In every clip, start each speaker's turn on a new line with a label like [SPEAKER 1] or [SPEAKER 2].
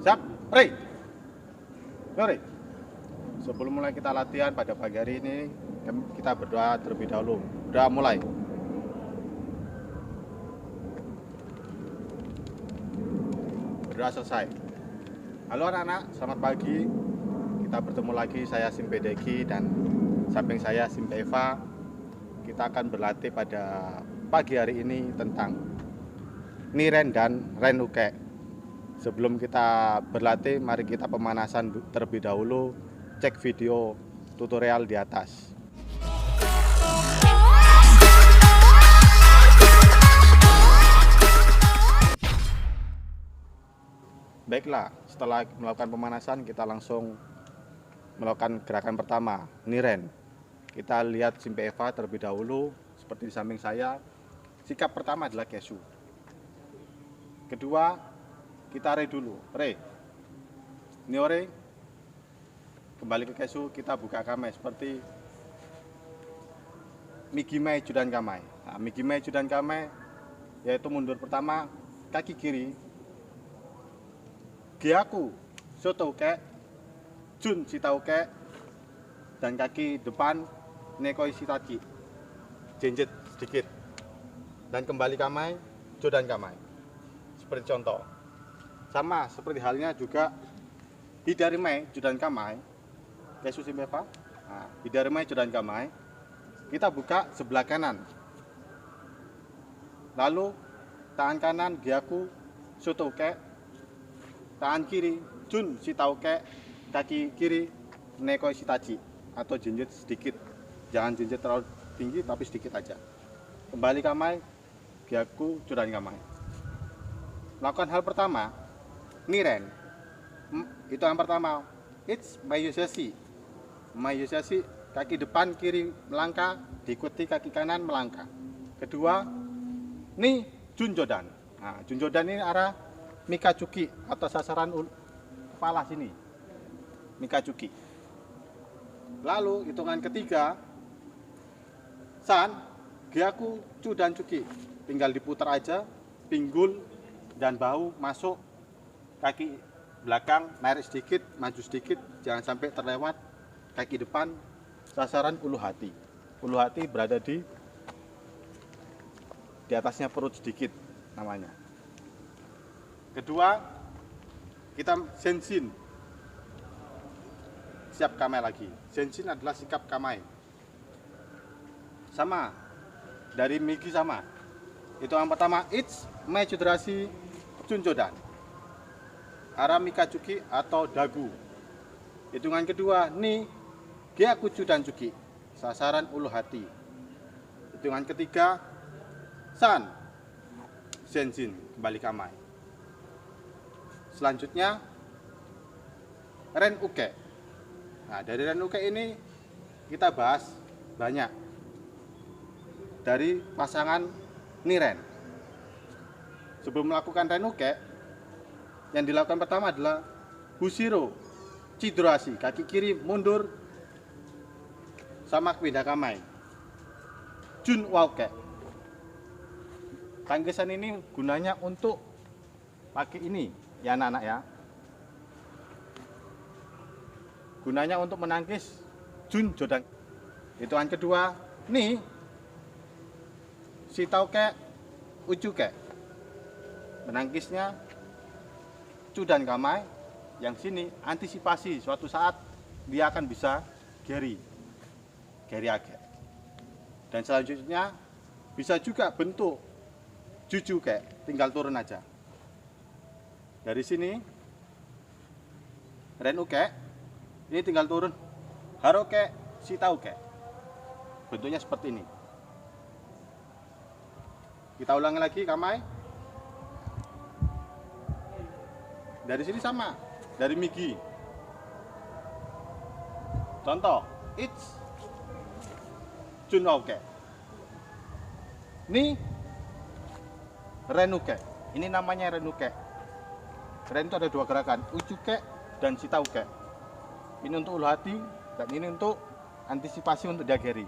[SPEAKER 1] Siap, Rey. Mari. Sebelum mulai kita latihan pada pagi hari ini, kita berdoa terlebih dahulu. Doa mulai. Berdoa selesai. Halo anak-anak, selamat pagi. Kita bertemu lagi, saya Simpe Deki dan samping saya Simpe Eva. Kita akan berlatih pada pagi hari ini tentang Niren dan Renuke. Sebelum kita berlatih, mari kita pemanasan terlebih dahulu. Cek video tutorial di atas. Baiklah, setelah melakukan pemanasan, kita langsung melakukan gerakan pertama, Niren. Kita lihat Simpe Eva terlebih dahulu, seperti di samping saya. Sikap pertama adalah kesu. Kedua, kita re dulu, re. Niore. Kembali ke kesu, kita buka kamai seperti Migimai Judan Kamai. Nah, Migimai Judan Kamai yaitu mundur pertama, kaki kiri. Gyaku Shotouke, Jun Shitauke, dan kaki depan Nekoi Shitachi. Jenjit sedikit. Dan kembali kamai, Judan Kamai. Seperti contoh. Sama seperti halnya juga Hidarimai Judan Kamai. Kesu Simpe Eva. Nah, Hidarimai Judan Kamai. Kita buka sebelah kanan. Lalu tangan kanan Gyaku Shotouke, tangan kiri Jun Shitauke, kaki kiri Nekoi Shitachi atau jinjit sedikit. Jangan jinjit terlalu tinggi tapi sedikit aja. Kembali kamai, Gyaku Judan Kamai. Lakukan hal pertama, Niren. Itu yang pertama. It's Mayusashi. Mayusashi, kaki depan kiri melangkah, diikuti kaki kanan melangkah. Kedua, Ni Junjodan. Nah, Junjodan ini arah Mikazuki atau sasaran kepala sini. Mikazuki. Lalu hitungan ketiga, San Gyaku Judan Chuki. Tinggal diputar aja, pinggul dan bahu masuk, kaki belakang narik sedikit, maju sedikit, jangan sampai terlewat kaki depan sasaran ulu hati. Ulu hati berada di atasnya perut sedikit namanya. Kedua, kita senshin. Siap kamai lagi. Senshin adalah sikap kamai. Sama dari Migi sama. Itu yang pertama, it's Meijudrashi Junjodan. Arah Mikazuki atau dagu. Hitungan kedua, ni Gyaku Judan Chuki, sasaran ulu hati. Hitungan ketiga, san senshin, kembali kamai. Selanjutnya, Renuke. Nah, dari Renuke ini kita bahas banyak dari pasangan Niren. Sebelum melakukan Renuke, yang dilakukan pertama adalah Bushiro Chidorasi, kaki kiri mundur sama pindah kamai. Jun Wauke. Tangkisan ini gunanya untuk pakai ini, ya anak-anak ya. Gunanya untuk menangkis Jun Jodan. Hitungan kedua, nih Shitauke Ujuke. Menangkisnya Judan Kamai. Yang sini antisipasi suatu saat dia akan bisa geri age. Dan selanjutnya bisa juga bentuk Jujuke, tinggal turun aja. Dari sini Renuke, ini tinggal turun Haruke Shitauke. Bentuknya seperti ini. Kita ulangi lagi kamai. Dari sini sama, dari Migi. Contoh, it's Junwauke. Ini Renuke. Ini namanya Renuke. Ren itu ada dua gerakan, Ujuke dan Shitauke. Ini untuk ulu hati dan ini untuk antisipasi untuk dageri.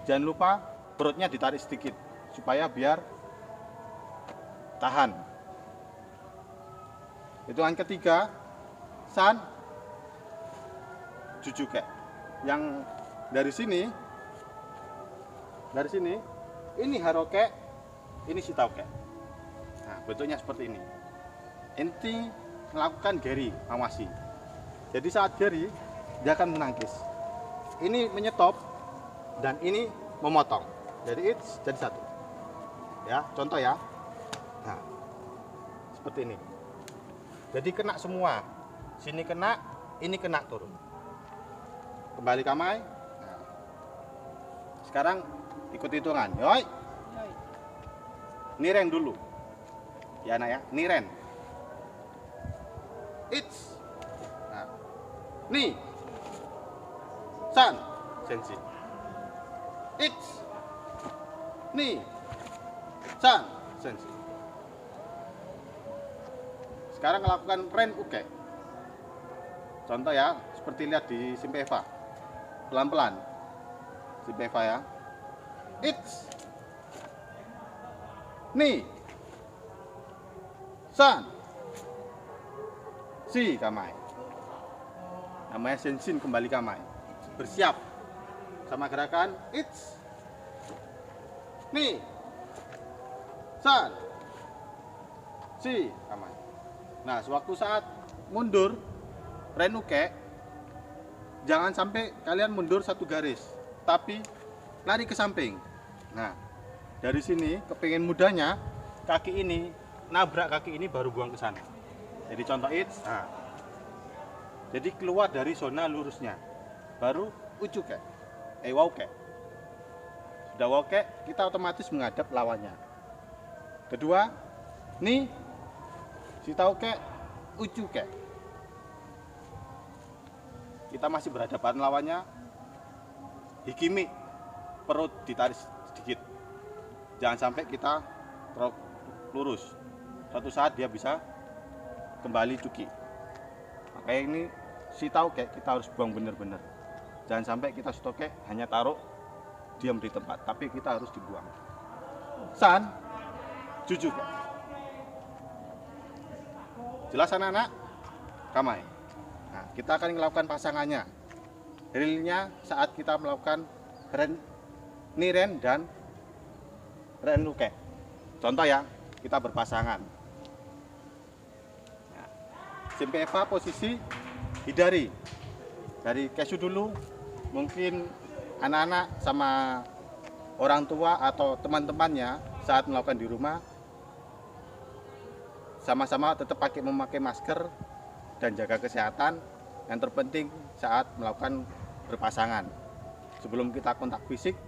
[SPEAKER 1] Jangan lupa perutnya ditarik sedikit supaya biar tahan. Hitungan ketiga, san, jujuke. Yang dari sini, ini haroke, ini shitauke. Nah, bentuknya seperti ini. Inti melakukan geri, awasi. Jadi saat geri, dia akan menangkis. Ini menyetop dan ini memotong. Jadi it's jadi satu. Ya, contoh ya. Nah, seperti ini. Jadi kena semua. Sini kena, ini kena turun. Kembali kamai. Nah. Sekarang ikut hitungan. Yoi. Niren dulu. Ya anak ya, niren. It's. Nah. Ni. San. Sensi. It's. Ni. San. Sensi. Sekarang lakukan ren uke. Contoh ya, seperti lihat di Simpeva. Pelan-pelan. Simpeva ya. It's. Ni. San. Si kamai. Namanya sensin kembali kamai. Bersiap. Sama gerakan it's. Ni. San. Si kamai. Nah, sewaktu saat mundur renuke, jangan sampai kalian mundur satu garis, tapi lari ke samping. Nah, dari sini kepingin mudahnya kaki ini nabrak kaki ini baru buang ke sana. Jadi contoh it's. Nah, jadi keluar dari zona lurusnya, baru ucuke, wauke. Sudah wauke, kita otomatis menghadap lawannya. Kedua, ni shitauke, ucuke. Kita masih berhadapan lawannya. Hikimi, perut ditarik sedikit. Jangan sampai kita terlalu lurus. Suatu saat dia bisa kembali cuki. Makanya ini shitauke kita harus buang benar-benar. Jangan sampai kita shitauke hanya taruh diam di tempat, tapi kita harus dibuang. San, jujuke. Jelas anak-anak? Kamai. Nah, kita akan melakukan pasangannya. Realnya saat kita melakukan niren dan renuke. Contoh ya, kita berpasangan. Nah, Simpeva posisi hidari. Dari kesu dulu, mungkin anak-anak sama orang tua atau teman-temannya saat melakukan di rumah sama-sama tetap memakai masker dan jaga kesehatan. Yang terpenting saat melakukan berpasangan, sebelum kita kontak fisik,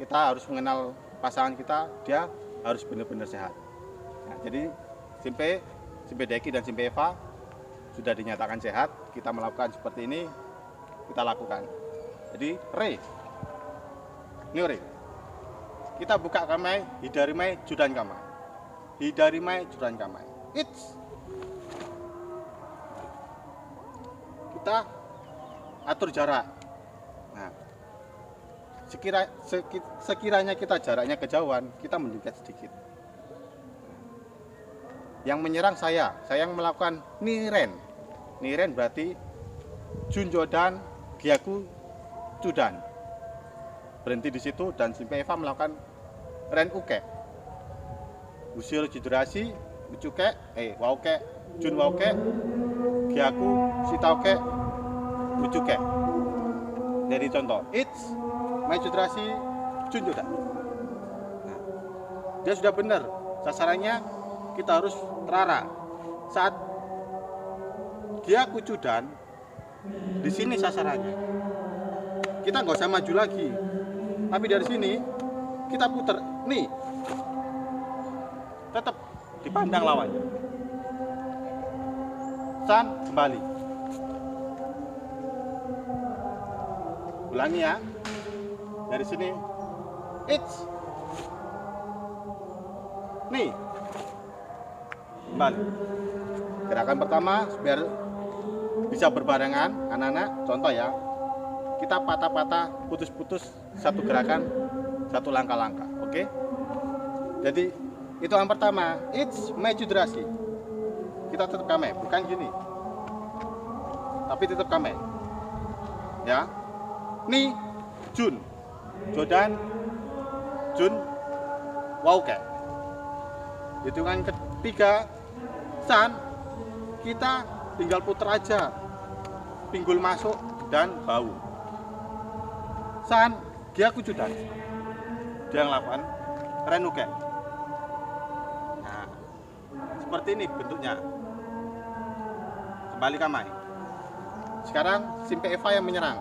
[SPEAKER 1] kita harus mengenal pasangan kita, dia harus benar-benar sehat. Nah, jadi Simpedeki dan Simpeva sudah dinyatakan sehat. Kita melakukan seperti ini, kita lakukan. Jadi ini kita buka kamai, hidarimai, judan kamai, hidarimai, judan kamai. It's. Kita atur jarak. Nah, sekiranya kita jaraknya kejauhan, kita mendekat sedikit. Yang menyerang saya yang melakukan niren. Niren berarti junjodan, gyaku, cudan. Berhenti di situ dan Simpeva melakukan ren uke. Usil jidrasi, ucuke, wauke, jun wauke, gyaku, shitauke, ucuke. Dari contoh, it's, maijudrasi, junjodan. Nah, dia sudah benar. Sasarannya kita harus terarah. Saat gyaku cudan, di sini sasarannya. Kita nggak usah maju lagi. Tapi dari sini kita putar. Nih, tetap dipandang lawannya. San, kembali. Ulangi ya. Dari sini. It's. Nih. Kembali. Gerakan pertama biar bisa berbarengan anak-anak. Contoh ya. Kita patah-patah, putus-putus satu gerakan, satu langkah-langkah. Oke? Jadi itu yang pertama, it's majudrasi. Kita tetap kamai, bukan gini. tapi tetap Kamai. Ya. Ni Jun. Jodan Jun Wauke. Hitungan ketiga San, kita tinggal putar aja. Pinggul masuk dan bau. San, dia kucudan. Dia ngelakukan renuke. Nah, seperti ini bentuknya. Kembali Kamai. Sekarang Simpe Eva yang menyerang.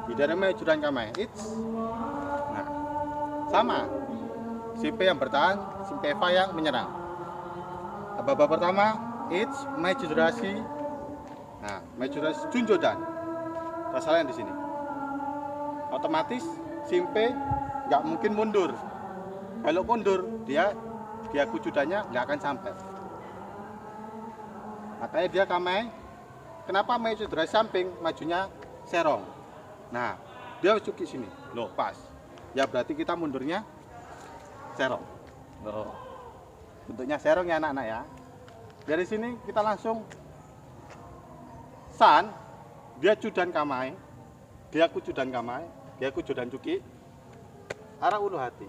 [SPEAKER 1] Bidarame Judan Kamai. It's. Nah, sama. Simpe yang bertahan, Simpe Eva yang menyerang. Babak pertama, it's Majudurasi. Nah, Majudurasi Junjodan. Masalah yang di sini. Otomatis Simpe nggak mungkin mundur. Kalau mundur, dia kucudannya nggak akan sampai. Makanya dia Kamai. Kenapa Majudurasi samping, majunya serong. Nah, dia cuki sini. Loh, pas. Ya berarti kita mundurnya serong. Loh. Bentuknya serong ya anak-anak ya. Dari sini kita langsung San, dia cudan Kamai, dia kucudan Kamai, dia kucudan cuki, arah ulu hati.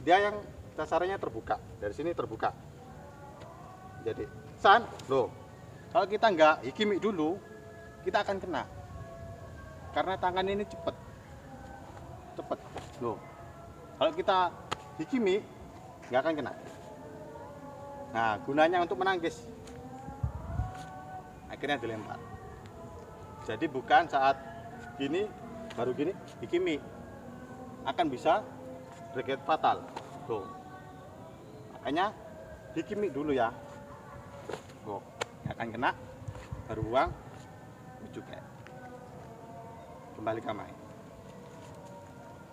[SPEAKER 1] Dia yang dasarnya terbuka, dari sini terbuka. Jadi San, loh, kalau kita nggak hikimi dulu, kita akan kena. Karena tangan ini cepet, loh. Kalau kita hikimi, nggak akan kena. Nah, gunanya untuk menangkis. Akhirnya dilempar. Jadi bukan saat gini, baru gini, hikimi. Akan bisa break fatal. Tuh. Makanya hikimi dulu ya. Tuh. Akan kena, baru buang, juga. Kembali Kamai.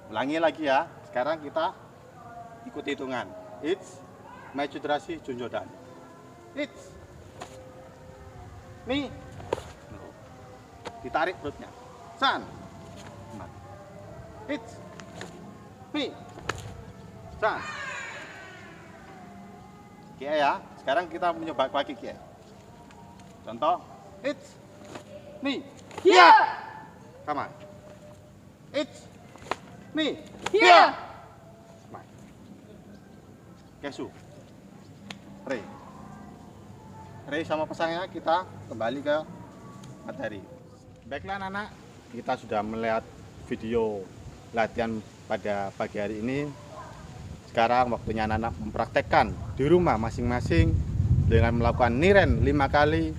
[SPEAKER 1] Ulangi lagi ya. Sekarang kita ikuti hitungan. It's Majudurasi Junjodan. It's. Nih. Ditarik perutnya. San. It's. Nih. San. Kia ya. Sekarang kita mencoba pakai kia. Contoh. It's. Nih.
[SPEAKER 2] Kia.
[SPEAKER 1] Come on. It's. Nih.
[SPEAKER 2] Kia.
[SPEAKER 1] Kesu. Rey sama pasangnya kita kembali ke materi. Baiklah anak-anak, kita sudah melihat video latihan pada pagi hari ini. Sekarang waktunya anak-anak mempraktekkan di rumah masing-masing dengan melakukan niren 5 kali,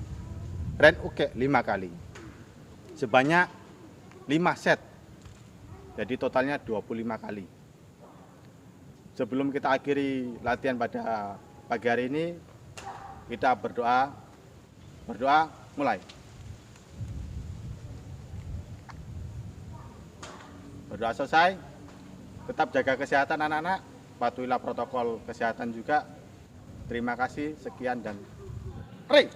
[SPEAKER 1] ren uke 5 kali. Sebanyak 5 set. Jadi totalnya 25 kali. Sebelum kita akhiri latihan pada pagi hari ini, kita berdoa mulai. Berdoa selesai, tetap jaga kesehatan anak-anak, patuhilah protokol kesehatan juga. Terima kasih, sekian dan Rey.